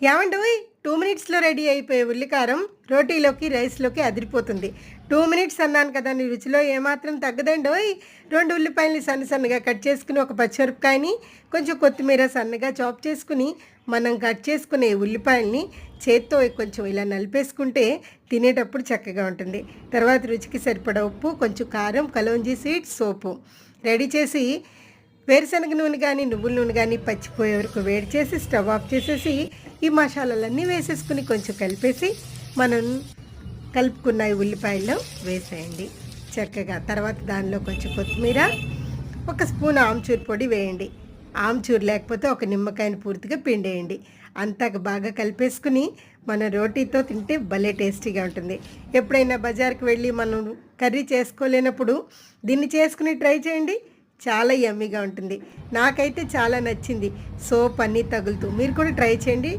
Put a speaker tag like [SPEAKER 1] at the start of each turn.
[SPEAKER 1] ఏవండోయ్ 2 మినిట్స్‌లో రెడీ అయిపోయే ఉల్లికారం రోటీలోకి, రైస్‌లోకి అదిరిపోతుంది. 2 మినిట్స్ అన్నాను కదా అని రుచిలో ఏమాత్రం తగ్గదండోయ్. 2 ఉల్లిపాయలని సన్నగా కట్ చేసుకుని, ఒక పచ్చిమిరపకాయని, కొంచెం కొత్తిమీర సన్నగా చాప్ చేసుకుని, మనం కట్ చేసుకునే ఉల్లిపాయలని చేత్తో కొంచెం ఇలా నలిపేసుకుంటే తినేటప్పుడు చక్కగా ఉంటుంది. తర్వాత రుచికి సరిపడా ఉప్పు, కొంచెం కారం, కలోంజీ సీడ్స్, సోపు రెడీ చేసి వేరుశనగ నూనె కానీ, నువ్వుల నూనె కానీ పచ్చిపోయే వరకు వేడి చేసి స్టవ్ ఆఫ్ చేసేసి ఈ మసాలాలన్నీ వేసేసుకుని కొంచెం కలిపేసి మనం కలుపుకున్న ఈ ఉల్లిపాయల్లో వేసేయండి చక్కగా. తర్వాత దానిలో కొంచెం కొత్తిమీర, ఒక స్పూన్ ఆమ్చూర్ పొడి వేయండి. ఆమ్చూర్ లేకపోతే ఒక నిమ్మకాయని పూర్తిగా పిండేయండి. అంతా బాగా కలిపేసుకుని మనం రోటీతో తింటే భలే టేస్టీగా ఉంటుంది. ఎప్పుడైనా బజార్కి వెళ్ళి మనం కర్రీ చేసుకోలేనప్పుడు దీన్ని చేసుకుని ట్రై చేయండి. చాలా యమ్మీగా ఉంటుంది. నాకైతే చాలా నచ్చింది. సోప్ అన్నీ తగులుతూ. మీరు కూడా ట్రై చేయండి.